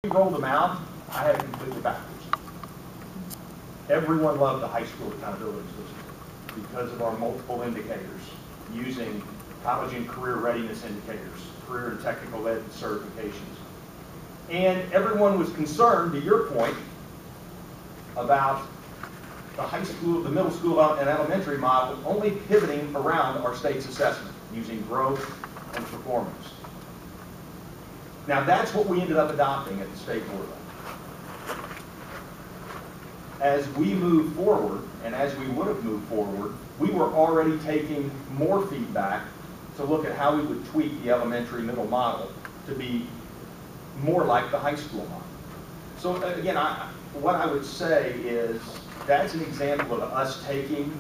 we rolled them out, I had it completely backwards. Everyone loved the high school accountability system because of our multiple indicators using college and career readiness indicators, career and technical ed certifications. And everyone was concerned, to your point, about the high school, the middle school and elementary model only pivoting around our state's assessment using growth and performance. Now that's what we ended up adopting at the state board level. As we move forward, and as we would have moved forward, we were already taking more feedback to look at how we would tweak the elementary middle model to be more like the high school model. So again, what I would say is that's an example of us taking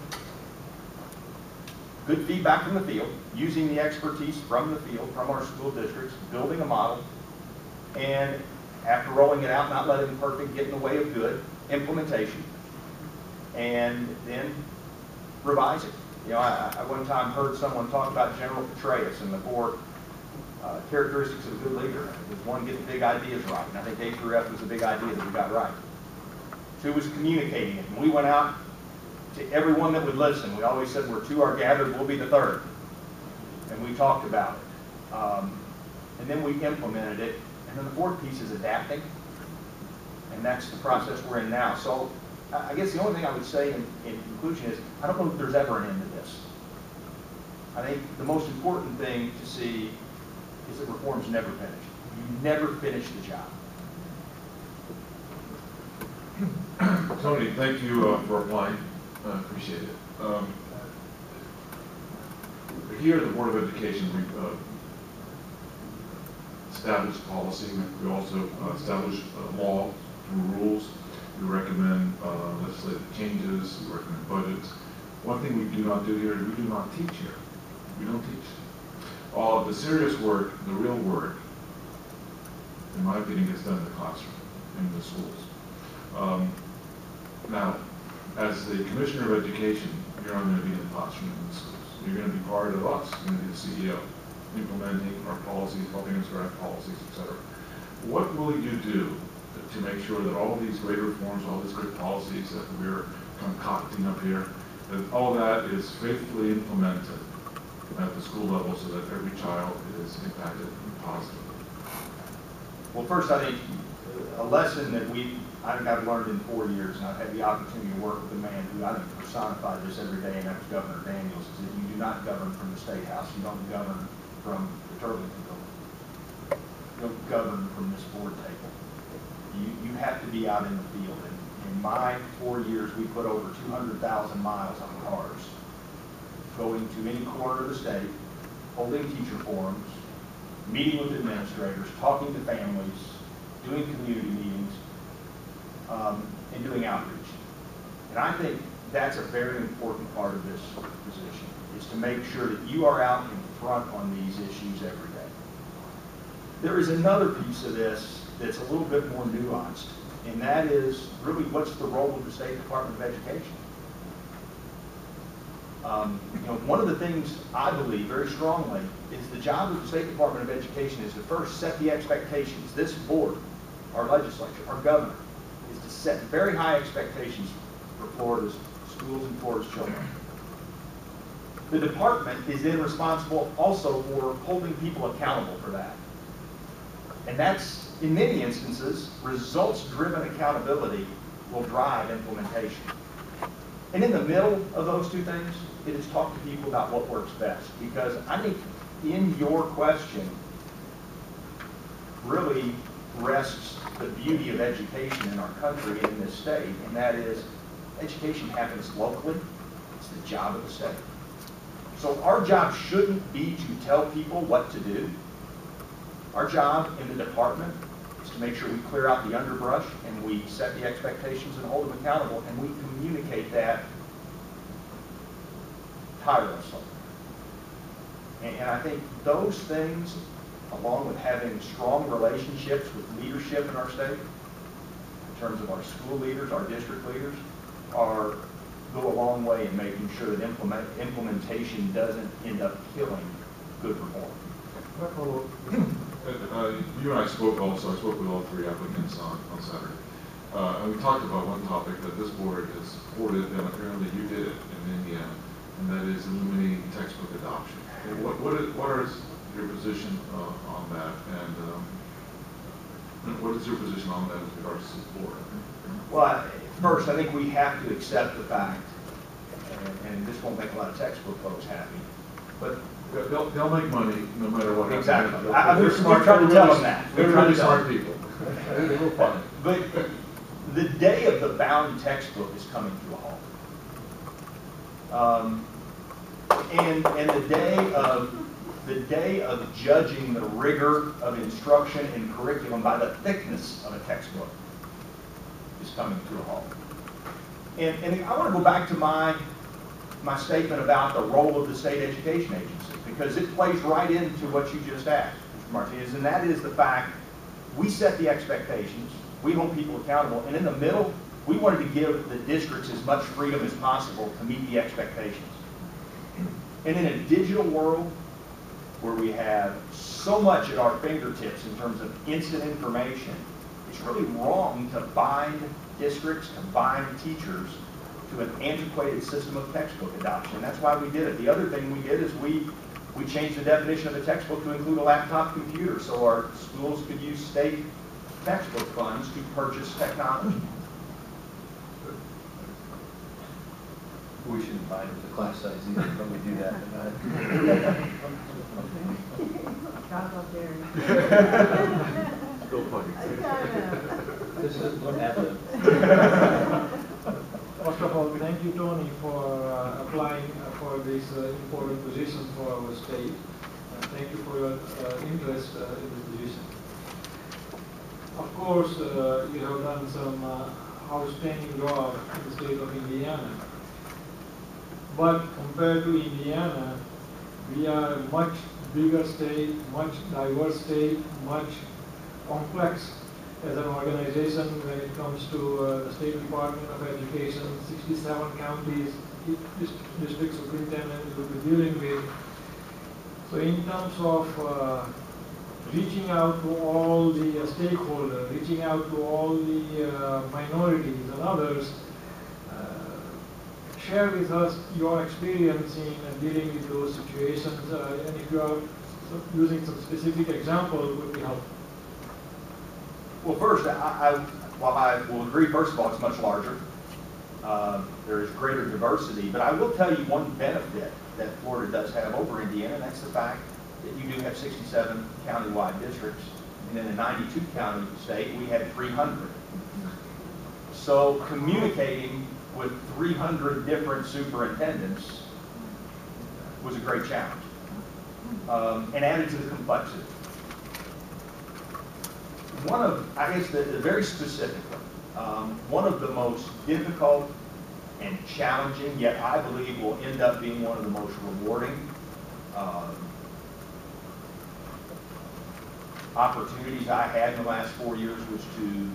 good feedback from the field, using the expertise from the field, from our school districts, building a model, and after rolling it out, not letting perfect get in the way of good, implementation, and then revise it. You know, I one time heard someone talk about General Petraeus and the 4 characteristics of a good leader. It was 1, get the big ideas right, and I think A through F was the big idea that we got right. 2 was communicating it, and we went out to everyone that would listen. We always said, where 2 are gathered, we'll be the 3rd. And we talked about it. And then we implemented it. And then the 4th piece is adapting. And that's the process we're in now. So I guess the only thing I would say in conclusion is, I don't know if there's ever an end to this. I think the most important thing to see is that reform's never finished. You never finish the job. Tony, thank you for applying. I appreciate it. Here at the Board of Education, we've established policy. We also establish law through rules. We recommend legislative changes. We recommend budgets. One thing we do not do here is we do not teach here. We don't teach. All of the serious work, the real work, in my opinion, gets done in the classroom, in the schools. Now, as the Commissioner of Education, you're not going to be in the classroom in the schools. You're going to be part of us. You're going to be the CEO, implementing our policies, helping us draft policies, etc. What will you do to make sure that all these great reforms, all these great policies that we're concocting up here, that all that is faithfully implemented at the school level so that every child is impacted positively? Well, first, I think a lesson that I've learned in 4 years, and I've had the opportunity to work with a man who I think personified this every day, and that was Governor Daniels, is that you do not govern from the State House. You don't govern from the Turlington building. You don't govern from this board table. You have to be out in the field. And in my 4 years, we put over 200,000 miles on cars, going to any corner of the state, holding teacher forums, meeting with administrators, talking to families, doing community meetings, and doing outreach. And I think that's a very important part of this position, is to make sure that you are out in front on these issues every day. There is another piece of this that's a little bit more nuanced, and that is really what's the role of the State Department of Education. One of the things I believe very strongly is the job of the State Department of Education is to first set the expectations. This board, our legislature, our governor, is to set very high expectations for Florida's schools and Florida's children. The department is then responsible also for holding people accountable for that. And that's, in many instances, results-driven accountability will drive implementation. And in the middle of those two things, it is talk to people about what works best. Because I think in your question really rests the beauty of education in our country and in this state, and that is education happens locally. It's the job of the state. So our job shouldn't be to tell people what to do. Our job in the department is to make sure we clear out the underbrush and we set the expectations and hold them accountable, and we communicate that tirelessly. And I think those things, along with having strong relationships with leadership in our state, in terms of our school leaders, our district leaders, go a long way in making sure that implementation doesn't end up killing good reform. You and I spoke also, I spoke with all three applicants on Saturday. And we talked about one topic that this board has supported, and apparently you did it in Indiana, and that is eliminating textbook adoption. What is your position on that, and what is your position on that with regards to support? Well, first, I think we have to accept the fact, and this won't make a lot of textbook folks happy, but They'll make money no matter what. exactly. They're smart. We're trying to tell them that. They're really smart people. They were fun. But the day of the bound textbook is coming to a halt. And the day of judging the rigor of instruction and curriculum by the thickness of a textbook is coming to a halt. And I want to go back to my statement about the role of the state education agency, because it plays right into what you just asked, Mr. Martinez, and that is the fact we set the expectations, we hold people accountable, and in the middle, we wanted to give the districts as much freedom as possible to meet the expectations. And in a digital world where we have so much at our fingertips in terms of instant information, it's really wrong to bind districts, to bind teachers to an antiquated system of textbook adoption. That's why we did it. The other thing we did is we changed the definition of a textbook to include a laptop computer so our schools could use state textbook funds to purchase technology. We shouldn't bind it to class size either, but we do that. God love Jerry. Go funny. This is First of all, thank you, Tony, for applying for this important position for our state. Thank you for your interest in this position. Of course, you have done some outstanding job in the state of Indiana. But compared to Indiana, we are a much bigger state, much diverse state, much complex as an organization when it comes to the State Department of Education, 67 counties, district superintendents will be dealing with. So in terms of reaching out to all the stakeholders, reaching out to all the minorities and others, share with us your experience in dealing with those situations, and if you are using some specific examples, would be helpful. Well, first, while I will agree, first of all, it's much larger. There is greater diversity, but I will tell you one benefit that Florida does have over Indiana, and that's the fact that you do have 67 county-wide districts, and in a 92-county state, we had 300. So communicating with 300 different superintendents was a great challenge, and added to the complexity. I guess very specifically, one of the most difficult and challenging, yet I believe will end up being one of the most rewarding opportunities I had in the last 4 years was to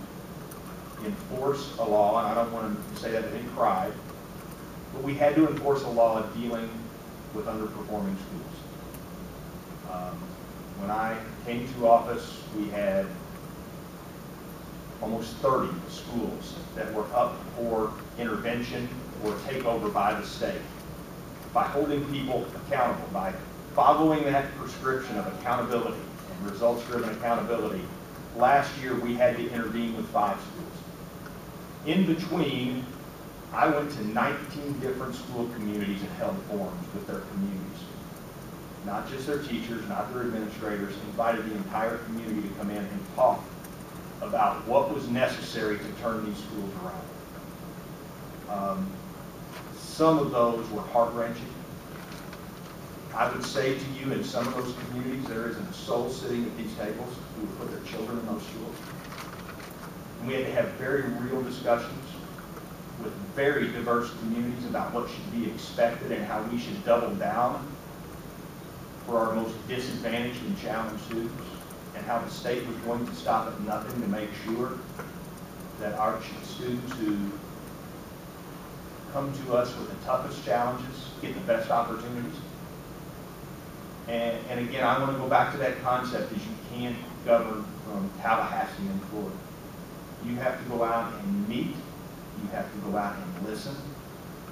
enforce a law, and I don't want to say that with any pride, but we had to enforce a law dealing with underperforming schools. When I came to office, we had almost 30 schools that were up for intervention or takeover by the state. By holding people accountable, by following that prescription of accountability and results-driven accountability, last year we had to intervene with 5 schools. In between, I went to 19 different school communities and held forums with their communities. Not just their teachers, not their administrators, invited the entire community to come in and talk about what was necessary to turn these schools around. Some of those were heart-wrenching. I would say to you, in some of those communities, there isn't a soul sitting at these tables who would put their children in those schools. And we had to have very real discussions with very diverse communities about what should be expected and how we should double down for our most disadvantaged and challenged students, and how the state was going to stop at nothing to make sure that our students who come to us with the toughest challenges get the best opportunities. And again, I want to go back to that concept is you can't govern from Tallahassee and Florida. You have to go out and meet. You have to go out and listen.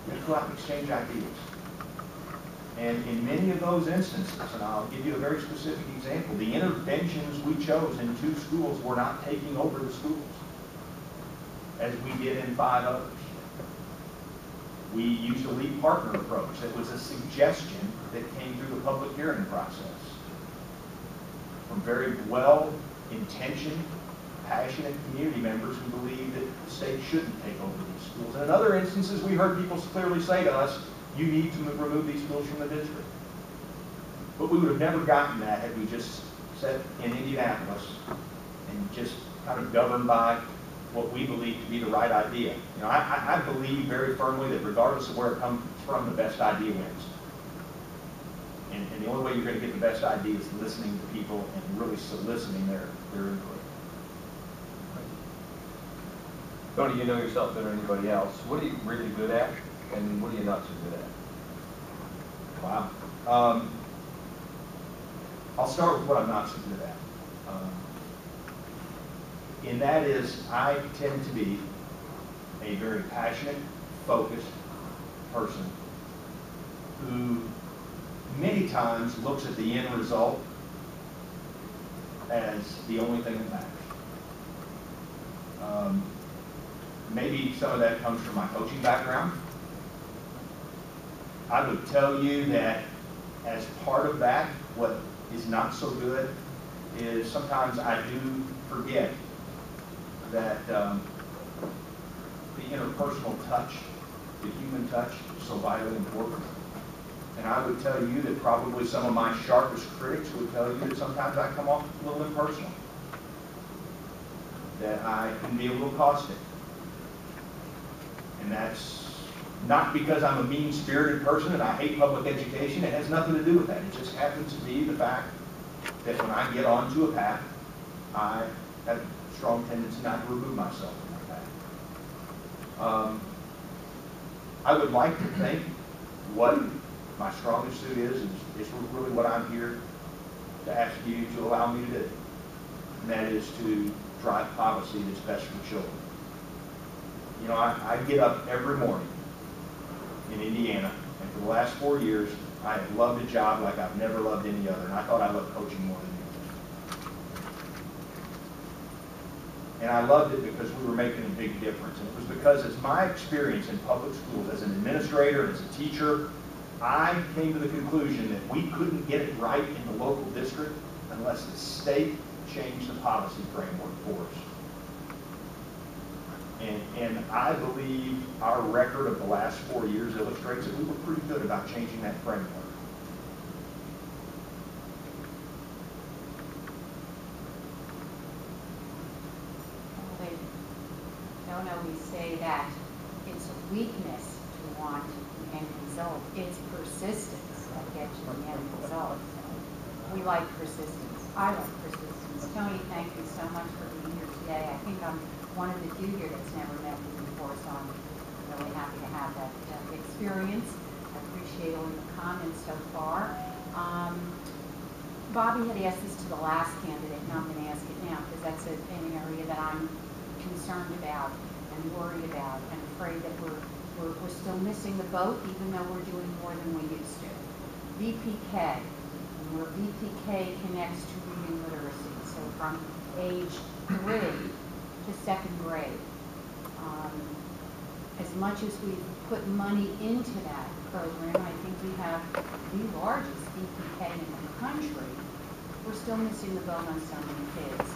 You have to go out and exchange ideas. And in many of those instances, and I'll give you a very specific example, the interventions we chose in 2 schools were not taking over the schools, as we did in 5 others. We used a lead partner approach. That was a suggestion that came through the public hearing process from very well-intentioned, passionate community members who believe that the state shouldn't take over these schools. And in other instances, we heard people clearly say to us, you need to remove these schools from the district. But we would have never gotten that had we just sat in Indianapolis and just kind of governed by what we believe to be the right idea. You know, I believe very firmly that regardless of where it comes from, the best idea wins. And the only way you're going to get the best idea is listening to people and really soliciting their input. Tony, you know yourself better than anybody else. What are you really good at, and what are you not so good at? Wow. I'll start with what I'm not so good at. And that is, I tend to be a very passionate, focused person who many times looks at the end result as the only thing that matters. Maybe some of that comes from my coaching background. I would tell you that as part of that, what is not so good is sometimes I do forget that the interpersonal touch, the human touch, is so vitally important. And I would tell you that probably some of my sharpest critics would tell you that sometimes I come off a little impersonal, that I can be a little caustic. And that's not because I'm a mean-spirited person and I hate public education. It has nothing to do with that. It just happens to be the fact that when I get onto a path, I have a strong tendency not to remove myself from that path. I would like to think what my strongest suit is really what I'm here to ask you to allow me to do. And that is to drive policy that's best for children. You know, I get up every morning in Indiana, and for the last 4 years, I have loved a job like I've never loved any other, and I thought I loved coaching more than anything. And I loved it because we were making a big difference, and it was because it's my experience in public schools as an administrator and as a teacher, I came to the conclusion that we couldn't get it right in the local district unless the state changed the policy framework for us. And I believe our record of the last 4 years illustrates that we were pretty good about changing that framework. They don't always say that it's a weakness to want the end result. It's persistence that gets you the end result. We like persistence. I like persistence. Tony, thank you so much for being here today. I think I'm one of the few here that's never met you before, so I'm really happy to have that experience. I appreciate all your comments so far. Bobby had asked this to the last candidate, and I'm going to ask it now because that's an area that I'm concerned about and worried about and afraid that we're still missing the boat even though we're doing more than we used to. VPK, and where VPK connects to reading literacy, so from age 3 to 2nd grade. As much as we've put money into that program, I think we have the largest VPK in the country. We're still missing the boat on so many kids.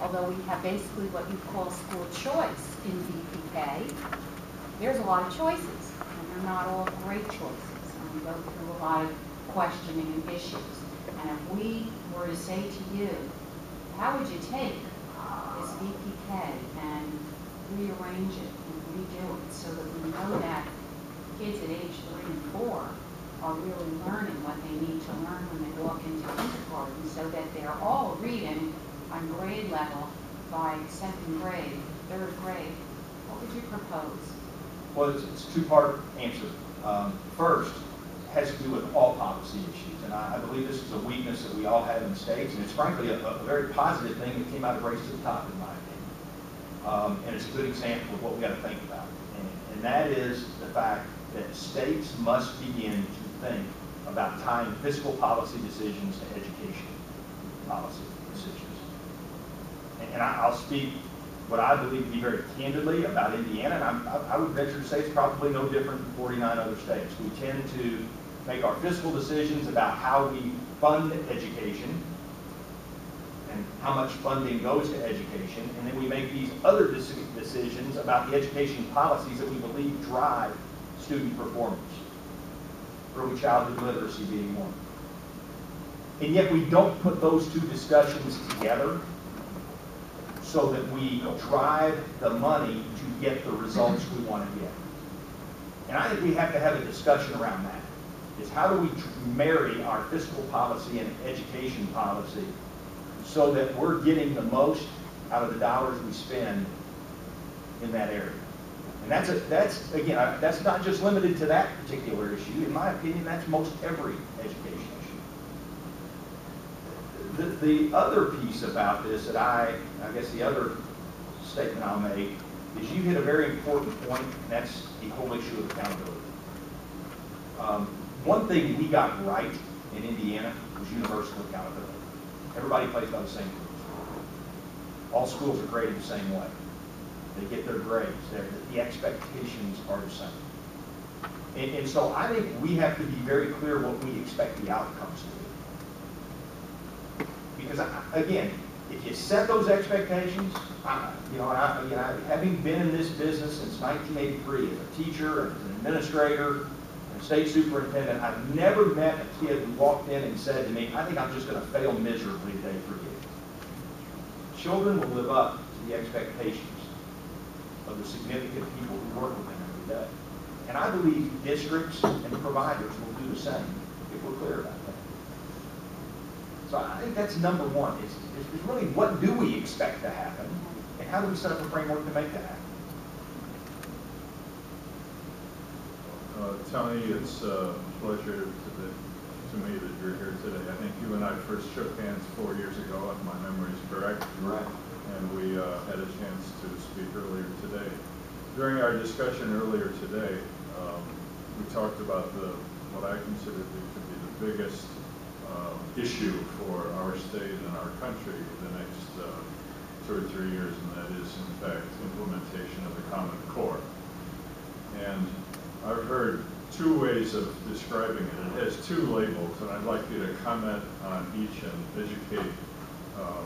Although we have basically what you call school choice in VPK, there's a lot of choices, and they're not all great choices. And we go through a lot of questioning and issues. And if we were to say to you, how would you take this VPK and rearrange it and redo it so that we know that kids at age 3 and 4 are really learning what they need to learn when they walk into kindergarten so that they're all reading on grade level by 2nd grade, 3rd grade. What would you propose? Well, it's a two-part answer. First, has to do with all policy issues. And I believe this is a weakness that we all have in states, and it's frankly a very positive thing that came out of Race to the Top, in my opinion. And it's a good example of what we got to think about. And that is the fact that states must begin to think about tying fiscal policy decisions to education policy decisions. And I'll speak what I believe to be very candidly about Indiana, and I would venture to say it's probably no different than 49 other states. We tend to make our fiscal decisions about how we fund education and how much funding goes to education, and then we make these other decisions about the education policies that we believe drive student performance, early childhood literacy being one. And yet we don't put those two discussions together so that we drive the money to get the results we want to get. And I think we have to have a discussion around that. Is how do we marry our fiscal policy and education policy so that we're getting the most out of the dollars we spend in that area? And that's not just limited to that particular issue. In my opinion, that's most every education issue. The other piece about this that I guess the other statement I'll make is you hit a very important point, and that's the whole issue of accountability. One thing we got right in Indiana was universal accountability. Everybody plays by the same rules. All schools are graded the same way. They get their grades. The expectations are the same. And so I think we have to be very clear what we expect the outcomes to be. Because, again, if you set those expectations, having been in this business since 1983 as a teacher, as an administrator, and a state superintendent, I've never met a kid who walked in and said to me, I think I'm just going to fail miserably today for you. Children will live up to the expectations of the significant people who work with them every day. And I believe districts and providers will do the same if we're clear about that. So I think that's number one, is really what do we expect to happen, and how do we set up a framework to make that happen? Tony, it's a pleasure to me that you're here today. I think you and I first shook hands 4 years ago, if my memory is correct. Right. And we had a chance to speak earlier today. During our discussion earlier today, we talked about what I consider to be the biggest issue for our state and our country the next 2 or 3 years, and that is, in fact, implementation of the Common Core. And I've heard two ways of describing it. It has two labels, and I'd like you to comment on each and educate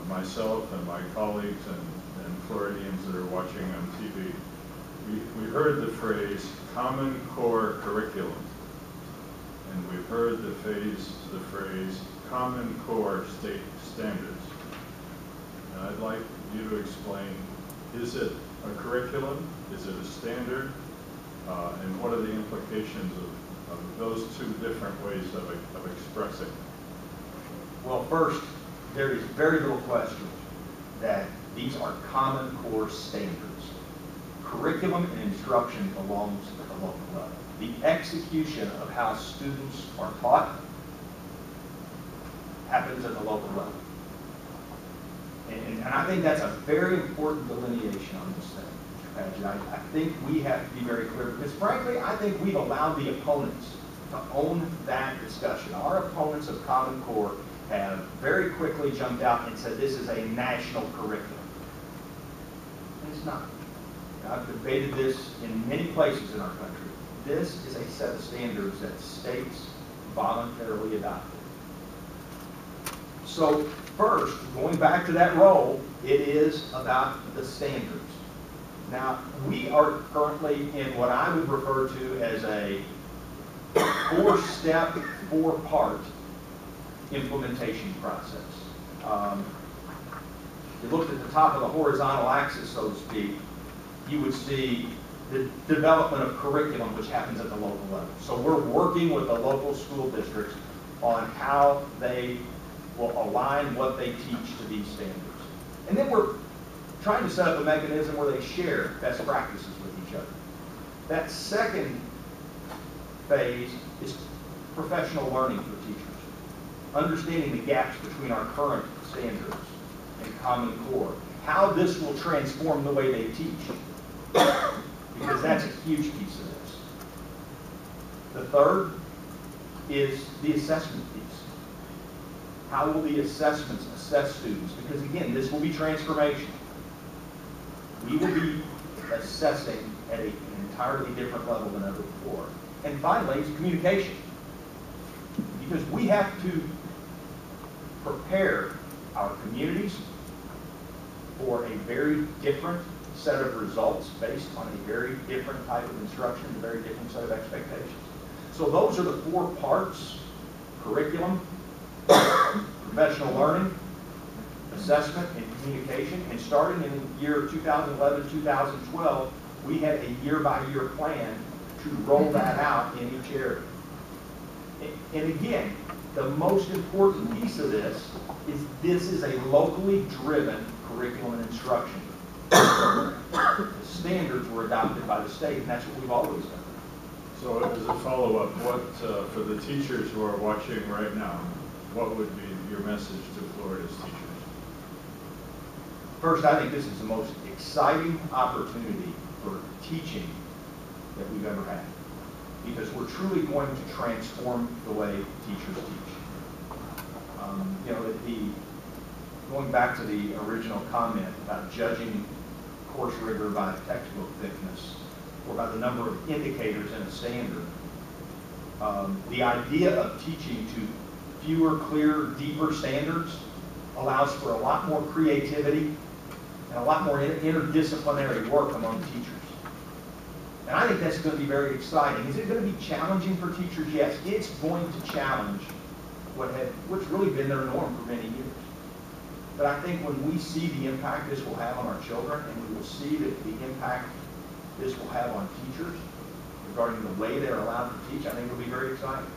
myself and my colleagues and Floridians that are watching on TV. We heard the phrase Common Core Curriculum, and we've heard the phrase Common Core State Standards. And I'd like you to explain, is it a curriculum? Is it a standard? And what are the implications of those two different ways of expressing it? Well, first, there is very little question that these are Common Core standards. Curriculum and instruction belongs at the local level. The execution of how students are taught happens at the local level. And I think that's a very important delineation on this thing, Mr. Padgett. I think we have to be very clear, because frankly, I think we've allowed the opponents to own that discussion. Our opponents of Common Core have very quickly jumped out and said this is a national curriculum. And it's not. I've debated this in many places in our country. This is a set of standards that states voluntarily adopted. So first, going back to that role, it is about the standards. Now, we are currently in what I would refer to as a 4-step, 4-part implementation process. If you looked at the top of the horizontal axis, so to speak, you would see the development of curriculum, which happens at the local level. So we're working with the local school districts on how they will align what they teach to these standards. And then we're trying to set up a mechanism where they share best practices with each other. That second phase is professional learning for teachers, understanding the gaps between our current standards and Common Core, how this will transform the way they teach, because that's a huge piece of this. The third is the assessment piece. How will the assessments assess students? Because again, this will be transformation. We will be assessing at an entirely different level than ever before. And finally, it's communication. Because we have to prepare our communities for a very different set of results based on a very different type of instruction, a very different set of expectations. So those are the 4 parts: curriculum, professional learning, assessment, and communication. And starting in year 2011, 2012, we had a year-by-year plan to roll that out in each area. And again, the most important piece of this is a locally driven curriculum and instruction. The standards were adopted by the state, and that's what we've always done. So as a follow-up, what, for the teachers who are watching right now, what would be your message to Florida's teachers? First, I think this is the most exciting opportunity for teaching that we've ever had, because we're truly going to transform the way teachers teach. You know, going back to the original comment about judging course rigor by textbook thickness or by the number of indicators in a standard, the idea of teaching to fewer, clearer, deeper standards allows for a lot more creativity and a lot more interdisciplinary work among teachers. And I think that's going to be very exciting. Is it going to be challenging for teachers? Yes, it's going to challenge what's really been their norm for many years. But I think when we see the impact this will have on our children, and we will see the impact this will have on teachers regarding the way they're allowed to teach, I think it'll be very exciting.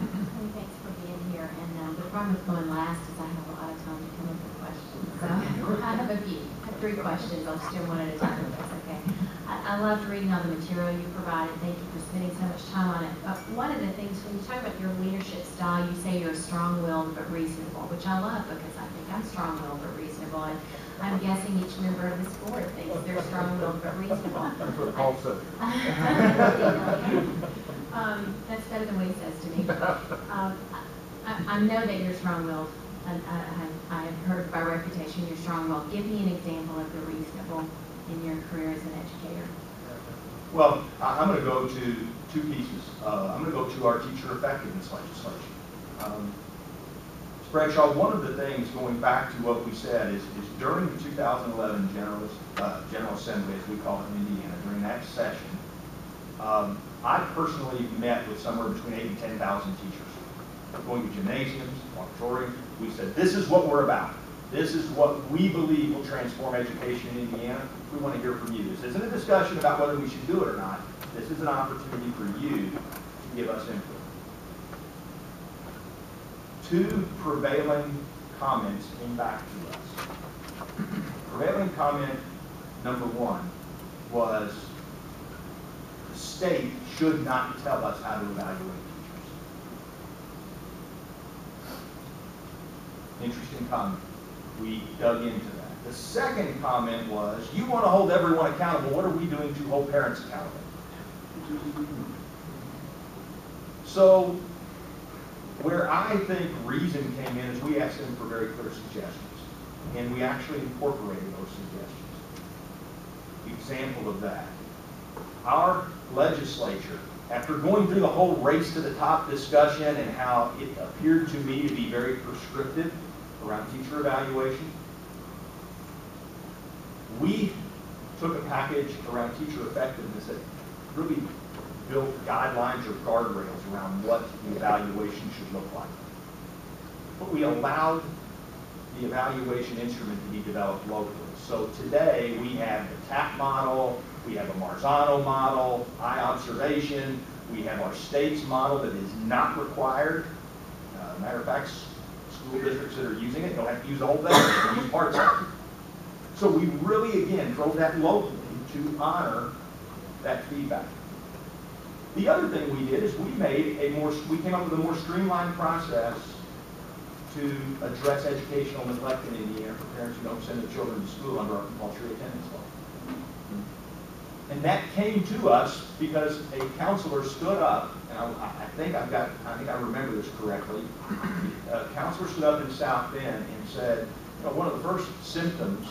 Thanks for being here. And the problem with going last is I have a lot of time to come up with questions. So I have a few. I have 3 questions. I'll just do them one at a time if that's okay. I loved reading all the material you provided. Thank you for spending so much time on it. But one of the things, when you talk about your leadership style, you say you're strong-willed but reasonable, which I love because I think I'm strong-willed but reasonable. And I'm guessing each member of this board thinks they're strong-willed but reasonable. That's what Paul said. That's better than what he says to me. I know that you're strong-willed. I have heard by reputation you're strong-willed. Give me an example of the reasonable in your career as an educator. Well, I'm going to go to 2 pieces. I'm going to go to our teacher effectiveness legislation. Bradshaw, one of the things, going back to what we said, is during the 2011 General Assembly, as we call it in Indiana, during that session, I personally met with somewhere between 8,000 and 10,000 teachers, going to gymnasiums, auditoriums. We said, this is what we're about. This is what we believe will transform education in Indiana. We want to hear from you. This isn't a discussion about whether we should do it or not. This is an opportunity for you to give us input. 2 prevailing comments came back to us. Prevailing comment number 1 was the state should not tell us how to evaluate teachers. Interesting comment. We dug into that. The second comment was, you want to hold everyone accountable. What are we doing to hold parents accountable? So, where I think reason came in is we asked them for very clear suggestions. And we actually incorporated those suggestions. Example of that. Our legislature, after going through the whole race to the top discussion and how it appeared to me to be very prescriptive around teacher evaluation, we took a package around teacher effectiveness that really built guidelines or guardrails around what the evaluation should look like. But we allowed the evaluation instrument to be developed locally. So today we have the TAP model, we have a Marzano model, eye observation, we have our state's model that is not required. Matter of fact, school districts that are using it don't have to use the whole thing, they can use parts of it. So we really, again, drove that locally to honor that feedback. The other thing we did is we came up with a more streamlined process to address educational neglect in Indiana for parents who don't send their children to school under our compulsory attendance law. And that came to us because a counselor stood up, and I think I remember this correctly. A counselor stood up in South Bend and said, you know, one of the first symptoms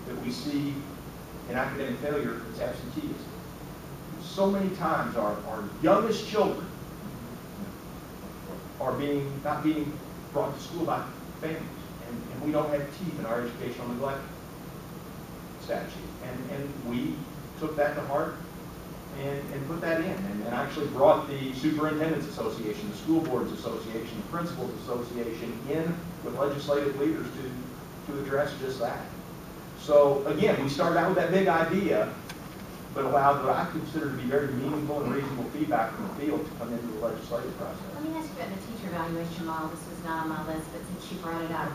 that we see in academic failure is absenteeism. So many times our youngest children are not being brought to school by families, and we don't have teeth in our educational neglect statute. And we took that to heart and put that in, and actually brought the Superintendent's Association, the School Boards Association, the Principals Association in with legislative leaders to address just that. So again, we started out with that big idea, but allowed what I consider to be very meaningful and reasonable feedback from the field to come into the legislative process. Let me ask you about the teacher evaluation model. This was not on my list, but since you brought it up,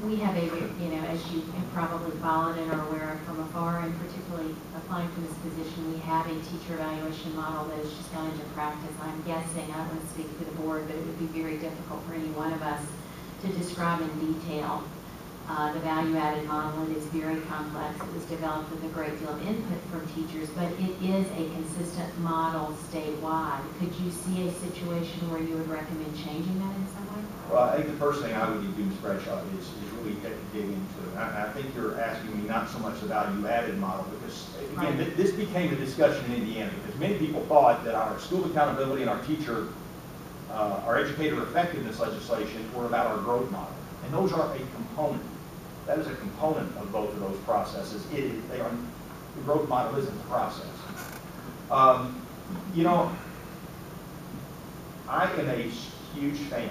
we have a, you know, as you have probably followed and are aware of from afar, and particularly applying for this position, we have a teacher evaluation model that has just gone into practice. I'm guessing, I don't want to speak for the board, but it would be very difficult for any one of us to describe in detail the value-added model. It is very complex. It was developed with a great deal of input from teachers, but it is a consistent model statewide. Could you see a situation where you would recommend changing that in some way? Well, I think the first thing I would need to do, Ms. Bradshaw, is really dig into it. I think you're asking me not so much the value-added model, because, again, Right. this became a discussion in Indiana, because many people thought that our school accountability and our educator effectiveness legislation were about our growth model. And those are a component. That is a component of both of those processes. The growth model isn't the process. You know, I am a huge fan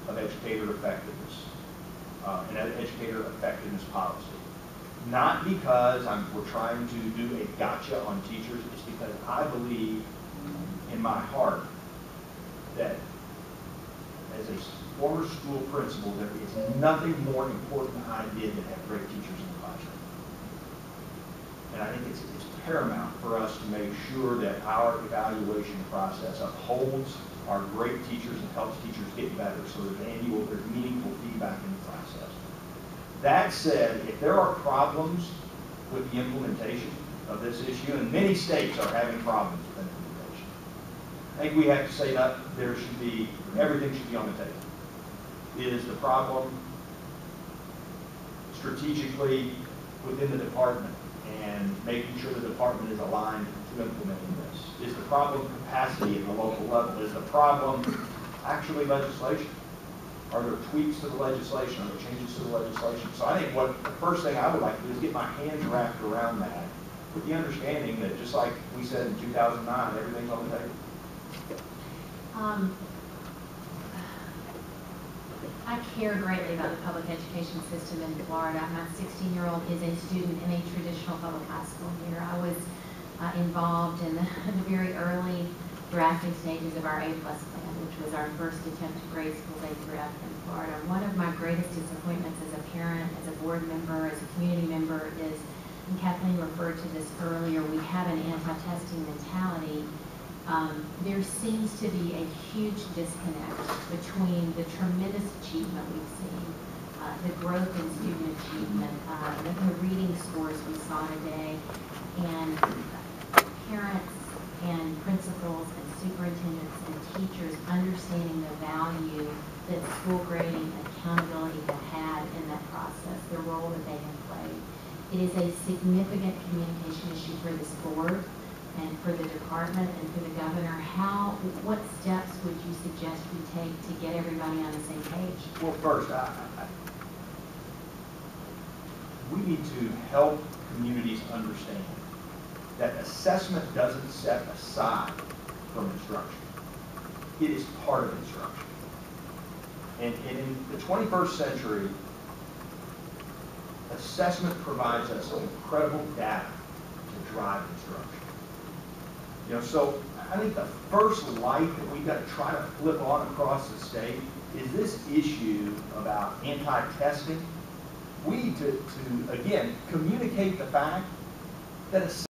of educator effectiveness and educator effectiveness policy. Not because we're trying to do a gotcha on teachers, it's because I believe in my heart that as a former school principal, there is nothing more important than I did than have great teachers in the classroom. And I think it's paramount for us to make sure that our evaluation process upholds our great teachers and helps teachers get better, so there's meaningful feedback in the process. That said, if there are problems with the implementation of this issue, and many states are having problems with implementation, I think we have to say that everything should be on the table. Is the problem strategically within the department and making sure the department is aligned to implementing this? Is the problem capacity at the local level? Is the problem actually legislation? Are there tweaks to the legislation? Are there changes to the legislation? So I think the first thing I would like to do is get my hands wrapped around that with the understanding that, just like we said in 2009, everything's on the table. I care greatly about the public education system in Florida. My 16-year-old is a student in a traditional public high school here. I was involved in the very early drafting stages of our A+ plan, which was our first attempt to grade schools A through F in Florida. One of my greatest disappointments as a parent, as a board member, as a community member is, and Kathleen referred to this earlier, we have an anti-testing mentality. There seems to be a huge disconnect between the tremendous achievement we've seen, the growth in student achievement, the reading scores we saw today, and parents and principals and superintendents and teachers understanding the value that school grading and accountability have had in that process, the role that they have played. It is a significant communication issue for this board and for the department and for the governor. What steps would you suggest we take to get everybody on the same page? Well, first, we need to help communities understand that assessment doesn't set aside from instruction. It is part of instruction. And in the 21st century, assessment provides us incredible data to drive instruction. You know, so I think the first light that we've got to try to flip on across the state is this issue about anti-testing. We need to again, communicate the fact that assessment